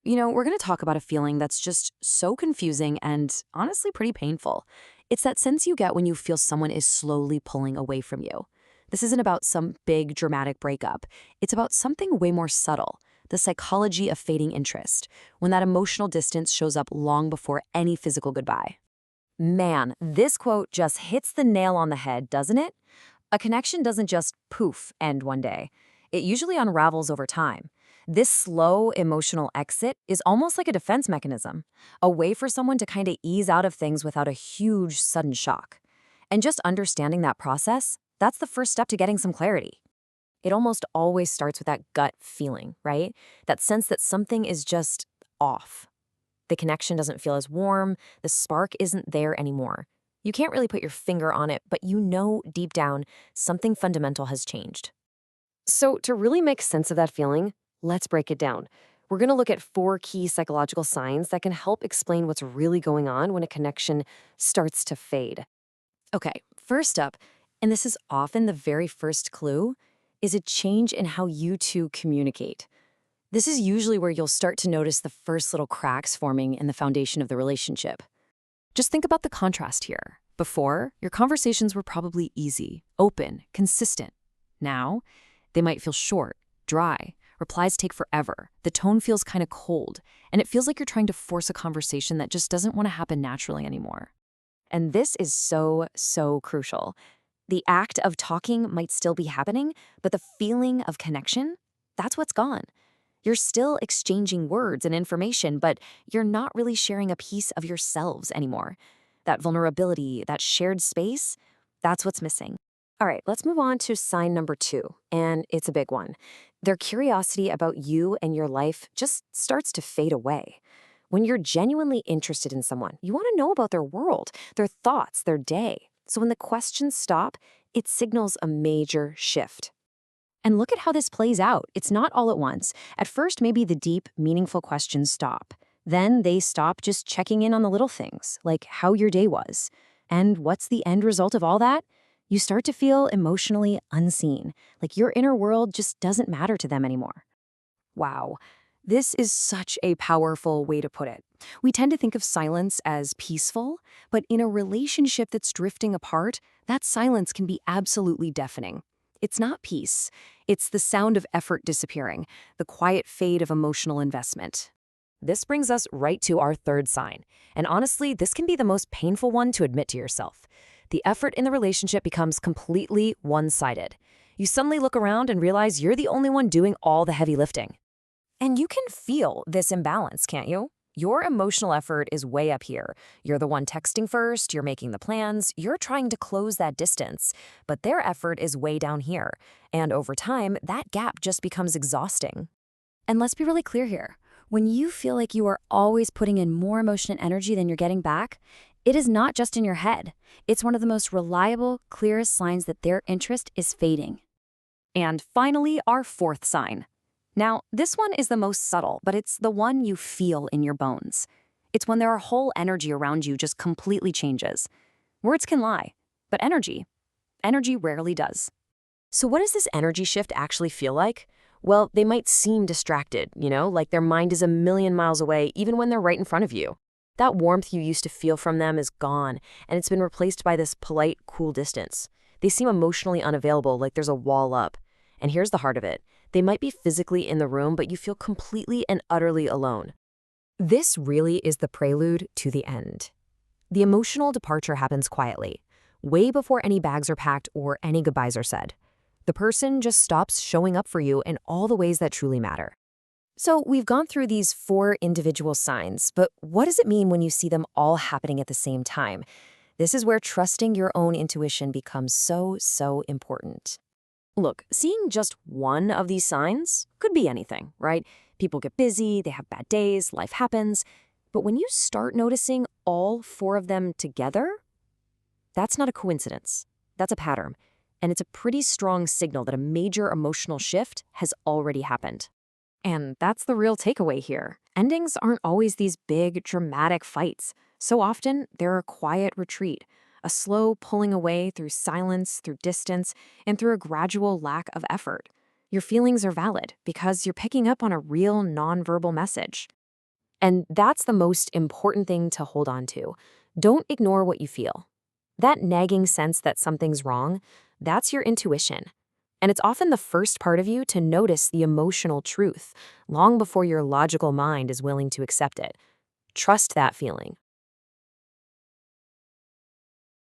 We're going to talk about a feeling that's just so confusing and honestly pretty painful. It's that sense you get when you feel someone is slowly pulling away from you. This isn't about some big dramatic breakup. It's about something way more subtle, the psychology of fading interest, when that emotional distance shows up long before any physical goodbye. Man, this quote just hits the nail on the head, doesn't it? A connection doesn't just poof end one day. It usually unravels over time. This slow emotional exit is almost like a defense mechanism, a way for someone to kind of ease out of things without a huge sudden shock. And just understanding that process, that's the first step to getting some clarity. It almost always starts with that gut feeling, right? That sense that something is just off. The connection doesn't feel as warm, the spark isn't there anymore. You can't really put your finger on it, but you know deep down something fundamental has changed. So, to really make sense of that feeling, let's break it down. We're going to look at four key psychological signs that can help explain what's really going on when a connection starts to fade. Okay, first up, and this is often the very first clue, is a change in how you two communicate. This is usually where you'll start to notice the first little cracks forming in the foundation of the relationship. Just think about the contrast here. Before, your conversations were probably easy, open, consistent. Now, they might feel short, dry, replies take forever, the tone feels kind of cold, and it feels like you're trying to force a conversation that just doesn't want to happen naturally anymore. And this is so crucial. The act of talking might still be happening, but the feeling of connection, that's what's gone. You're still exchanging words and information, but you're not really sharing a piece of yourselves anymore. That vulnerability, that shared space, that's what's missing. All right, let's move on to sign number two, and it's a big one. Their curiosity about you and your life just starts to fade away. When you're genuinely interested in someone, you want to know about their world, their thoughts, their day. So when the questions stop, it signals a major shift. And look at how this plays out. It's not all at once. At first, maybe the deep, meaningful questions stop. Then they stop just checking in on the little things, like how your day was. And what's the end result of all that? You start to feel emotionally unseen, like your inner world just doesn't matter to them anymore. Wow. This is such a powerful way to put it. We tend to think of silence as peaceful, but in a relationship that's drifting apart, that silence can be absolutely deafening. It's not peace. It's the sound of effort disappearing, the quiet fade of emotional investment. This brings us right to our third sign. And honestly, this can be the most painful one to admit to yourself. The effort in the relationship becomes completely one-sided. You suddenly look around and realize you're the only one doing all the heavy lifting. And you can feel this imbalance, can't you? Your emotional effort is way up here. You're the one texting first, you're making the plans, you're trying to close that distance, but their effort is way down here. And over time, that gap just becomes exhausting. And let's be really clear here. When you feel like you are always putting in more emotion and energy than you're getting back, it is not just in your head. It's one of the most reliable, clearest signs that their interest is fading. And finally, our fourth sign. Now, this one is the most subtle, but it's the one you feel in your bones. It's when their whole energy around you just completely changes. Words can lie, but energy rarely does. So what does this energy shift actually feel like? Well, they might seem distracted, like their mind is a million miles away even when they're right in front of you. That warmth you used to feel from them is gone, and it's been replaced by this polite, cool distance. They seem emotionally unavailable, like there's a wall up. And here's the heart of it. They might be physically in the room, but you feel completely and utterly alone. This really is the prelude to the end. The emotional departure happens quietly, way before any bags are packed or any goodbyes are said. The person just stops showing up for you in all the ways that truly matter. So we've gone through these four individual signs, but what does it mean when you see them all happening at the same time? This is where trusting your own intuition becomes so important. Look, seeing just one of these signs could be anything, right? People get busy, they have bad days, life happens. But when you start noticing all four of them together, that's not a coincidence. That's a pattern. And it's a pretty strong signal that a major emotional shift has already happened. And that's the real takeaway here. Endings aren't always these big, dramatic fights. So often, they're a quiet retreat, a slow pulling away through silence, through distance, and through a gradual lack of effort. Your feelings are valid because you're picking up on a real nonverbal message. And that's the most important thing to hold on to. Don't ignore what you feel. That nagging sense that something's wrong, that's your intuition. And it's often the first part of you to notice the emotional truth, long before your logical mind is willing to accept it. Trust that feeling.